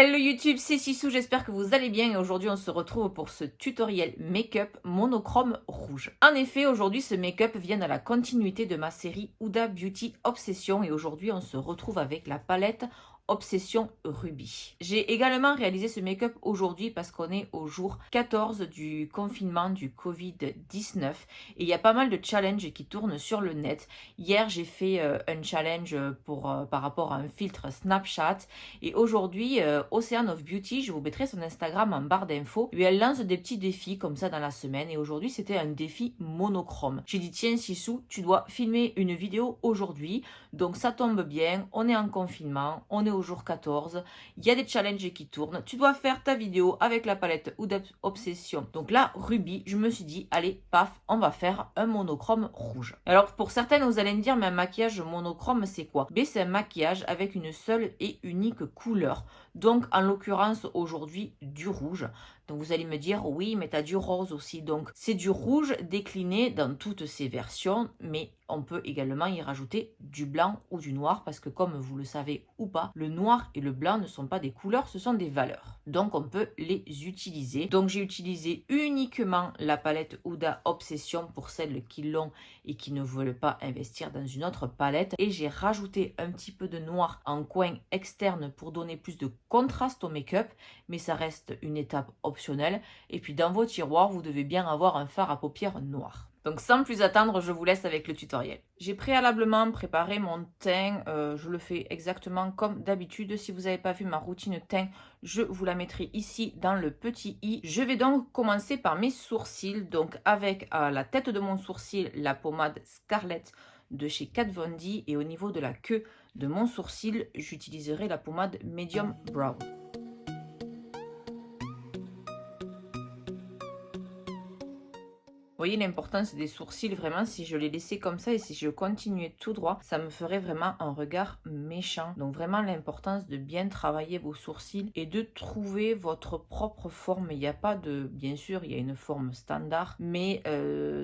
Hello YouTube, c'est Sissou, j'espère que vous allez bien et aujourd'hui on se retrouve pour ce tutoriel make-up monochrome rouge. En effet, aujourd'hui ce make-up vient à la continuité de ma série Huda Beauty Obsession et aujourd'hui on se retrouve avec la palette Obsession Ruby. J'ai également réalisé ce make-up aujourd'hui parce qu'on est au jour 14 du confinement du Covid-19 et il y a pas mal de challenges qui tournent sur le net. Hier j'ai fait un challenge par rapport à un filtre Snapchat et aujourd'hui, Ocean of Beauty, je vous mettrai son Instagram en barre d'infos. Et elle lance des petits défis comme ça dans la semaine. Et aujourd'hui, c'était un défi monochrome. J'ai dit, tiens, Sissou, tu dois filmer une vidéo aujourd'hui. Donc ça tombe bien, on est en confinement, on est au jour 14. Il y a des challenges qui tournent. Tu dois faire ta vidéo avec la palette Huda Obsession. Donc là, Ruby, je me suis dit, allez, paf, on va faire un monochrome rouge. Alors pour certaines, vous allez me dire, mais un maquillage monochrome, c'est quoi? Ben, c'est un maquillage avec une seule et unique couleur. Donc en l'occurrence aujourd'hui du rouge. Donc vous allez me dire oui mais tu as du rose aussi. Donc c'est du rouge décliné dans toutes ses versions, mais on peut également y rajouter du blanc ou du noir parce que comme vous le savez ou pas, le noir et le blanc ne sont pas des couleurs, ce sont des valeurs. Donc on peut les utiliser. Donc j'ai utilisé uniquement la palette Huda Obsession pour celles qui l'ont et qui ne veulent pas investir dans une autre palette. Et j'ai rajouté un petit peu de noir en coin externe pour donner plus de contraste au make-up, mais ça reste une étape optionnelle. Et puis dans vos tiroirs, vous devez bien avoir un fard à paupières noir. Donc sans plus attendre, je vous laisse avec le tutoriel. J'ai préalablement préparé mon teint, je le fais exactement comme d'habitude. Si vous n'avez pas vu ma routine teint, je vous la mettrai ici dans le petit i. Je vais donc commencer par mes sourcils, donc avec à la tête de mon sourcil la pommade Scarlett de chez Kat Von D et au niveau de la queue de mon sourcil, j'utiliserai la pommade Medium Brown. Vous voyez l'importance des sourcils, vraiment, si je les laissais comme ça et si je continuais tout droit, ça me ferait vraiment un regard méchant. Donc vraiment l'importance de bien travailler vos sourcils et de trouver votre propre forme. Il n'y a pas de... Bien sûr, il y a une forme standard, mais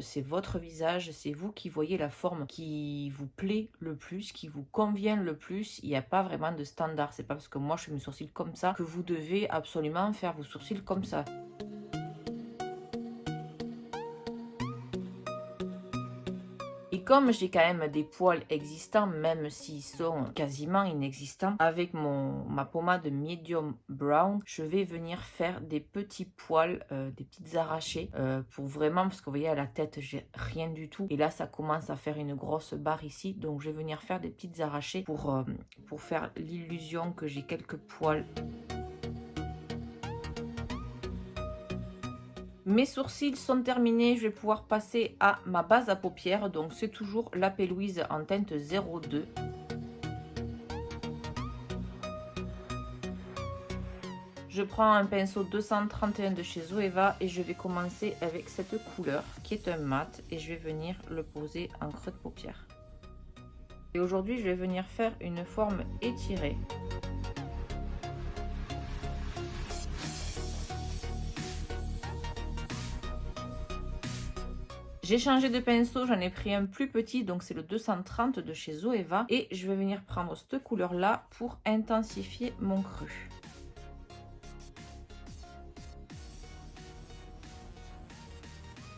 c'est votre visage, c'est vous qui voyez la forme qui vous plaît le plus, qui vous convient le plus. Il n'y a pas vraiment de standard. C'est pas parce que moi je fais mes sourcils comme ça que vous devez absolument faire vos sourcils comme ça. Et comme j'ai quand même des poils existants, même s'ils sont quasiment inexistants, avec ma pommade Medium Brown, je vais venir faire des petits poils, des petites arrachées, pour vraiment, parce que vous voyez à la tête, j'ai rien du tout. Et là, ça commence à faire une grosse barre ici, donc je vais venir faire des petites arrachées pour faire l'illusion que j'ai quelques poils. Mes sourcils sont terminés, je vais pouvoir passer à ma base à paupières. Donc c'est toujours la P. Louise en teinte 02. Je prends un pinceau 231 de chez Zoeva et je vais commencer avec cette couleur qui est un mat et je vais venir le poser en creux de paupière. Et aujourd'hui je vais venir faire une forme étirée. J'ai changé de pinceau, j'en ai pris un plus petit, donc c'est le 230 de chez Zoeva. Et je vais venir prendre cette couleur-là pour intensifier mon cru.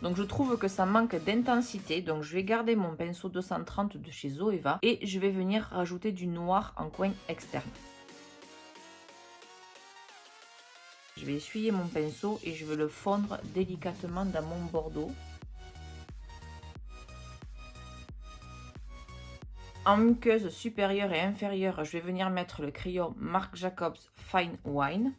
Donc je trouve que ça manque d'intensité, donc je vais garder mon pinceau 230 de chez Zoeva et je vais venir rajouter du noir en coin externe. Je vais essuyer mon pinceau et je vais le fondre délicatement dans mon bordeaux. En muqueuse supérieure et inférieure, je vais venir mettre le crayon Marc Jacobs Fine Wine.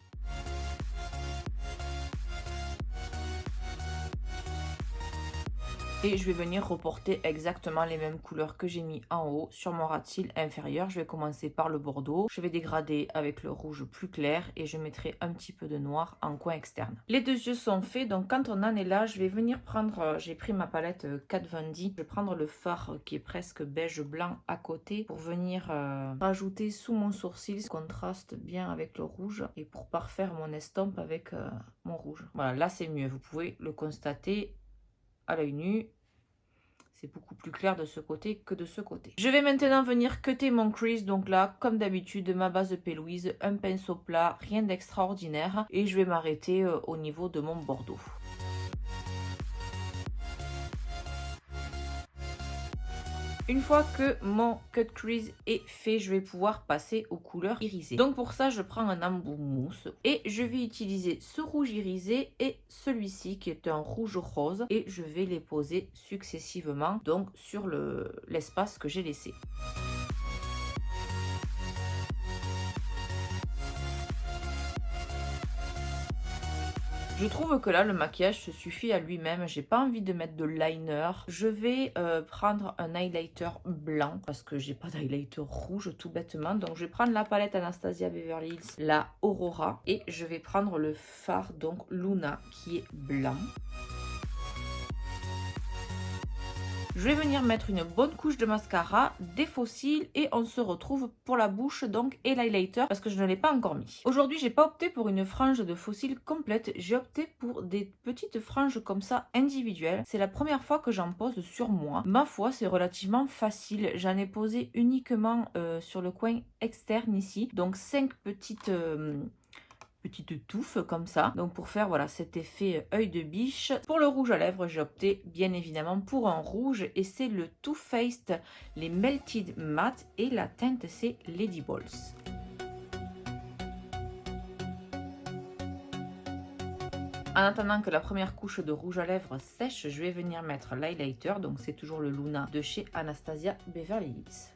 Et je vais venir reporter exactement les mêmes couleurs que j'ai mis en haut sur mon ras de cils inférieur. Je vais commencer par le bordeaux. Je vais dégrader avec le rouge plus clair et je mettrai un petit peu de noir en coin externe. Les deux yeux sont faits, donc quand on en est là, je vais venir prendre, j'ai pris ma palette Kat Von D. Je vais prendre le fard qui est presque beige blanc à côté pour venir rajouter sous mon sourcil, ce contraste bien avec le rouge et pour parfaire mon estompe avec mon rouge. Voilà, là c'est mieux, vous pouvez le constater à l'œil nu. C'est beaucoup plus clair de ce côté que de ce côté. Je vais maintenant venir cutter mon crease. Donc là, comme d'habitude, ma base de P. Louise, un pinceau plat, rien d'extraordinaire. Et je vais m'arrêter au niveau de mon bordeaux. Une fois que mon cut crease est fait, je vais pouvoir passer aux couleurs irisées. Donc pour ça, je prends un embout mousse et je vais utiliser ce rouge irisé et celui-ci qui est un rouge rose et je vais les poser successivement donc sur l'espace que j'ai laissé. Je trouve que là, le maquillage se suffit à lui-même. J'ai pas envie de mettre de liner. Je vais prendre un highlighter blanc parce que j'ai pas d'highlighter rouge tout bêtement. Donc, je vais prendre la palette Anastasia Beverly Hills, la Aurora. Et je vais prendre le fard, donc Luna, qui est blanc. Je vais venir mettre une bonne couche de mascara, des faux cils et on se retrouve pour la bouche donc et l'highlighter parce que je ne l'ai pas encore mis. Aujourd'hui, j'ai pas opté pour une frange de faux cils complète, j'ai opté pour des petites franges comme ça individuelles. C'est la première fois que j'en pose sur moi. Ma foi, c'est relativement facile. J'en ai posé uniquement sur le coin externe ici. Donc 5 petites touffes comme ça, donc pour faire voilà cet effet œil de biche. Pour le rouge à lèvres, j'ai opté bien évidemment pour un rouge et c'est le Too Faced, les Melted Matte et la teinte c'est Lady Balls. En attendant que la première couche de rouge à lèvres sèche, je vais venir mettre l'highlighter, donc c'est toujours le Luna de chez Anastasia Beverly Hills.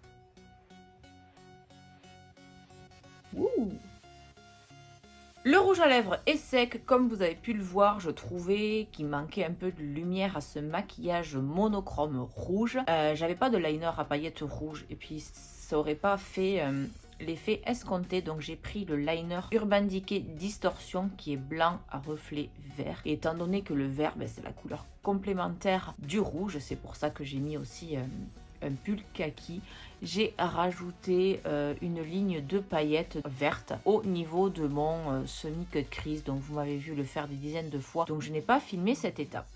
Wouh! Le rouge à lèvres est sec, comme vous avez pu le voir, je trouvais qu'il manquait un peu de lumière à ce maquillage monochrome rouge. J'avais pas de liner à paillettes rouges et puis ça aurait pas fait l'effet escompté, donc j'ai pris le liner Urban Decay Distortion qui est blanc à reflet vert. Et étant donné que le vert, c'est la couleur complémentaire du rouge, c'est pour ça que j'ai mis aussi un pull kaki. J'ai rajouté une ligne de paillettes vertes au niveau de mon semi-cut crease. Donc vous m'avez vu le faire des dizaines de fois. Donc je n'ai pas filmé cette étape.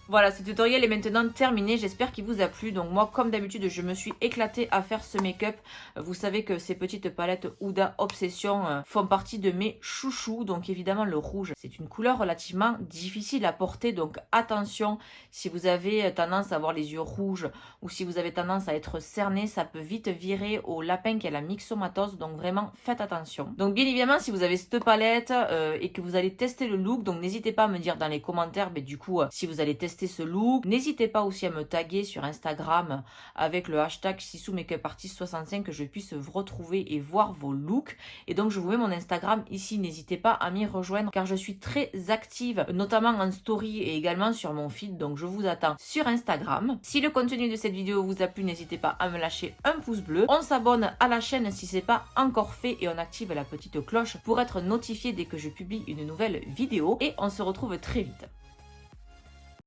Voilà, ce tutoriel est maintenant terminé, j'espère qu'il vous a plu. Donc moi, comme d'habitude, je me suis éclatée à faire ce make-up. Vous savez que ces petites palettes Huda Obsession font partie de mes chouchous. Donc évidemment, le rouge, c'est une couleur relativement difficile à porter. Donc attention, si vous avez tendance à avoir les yeux rouges ou si vous avez tendance à être cerné, ça peut vite virer au lapin qui a la myxomatose. Donc vraiment, faites attention. Donc bien évidemment, si vous avez cette palette et que vous allez tester le look, donc n'hésitez pas à me dire dans les commentaires, du coup, si vous allez tester ce look. N'hésitez pas aussi à me taguer sur Instagram avec le hashtag SissouMakeupArtist65 que je puisse vous retrouver et voir vos looks. Et donc je vous mets mon Instagram ici, n'hésitez pas à m'y rejoindre car je suis très active, notamment en story et également sur mon feed. Donc je vous attends sur Instagram. Si le contenu de cette vidéo vous a plu, n'hésitez pas à me lâcher un pouce bleu. On s'abonne à la chaîne si ce n'est pas encore fait et on active la petite cloche pour être notifié dès que je publie une nouvelle vidéo. Et on se retrouve très vite.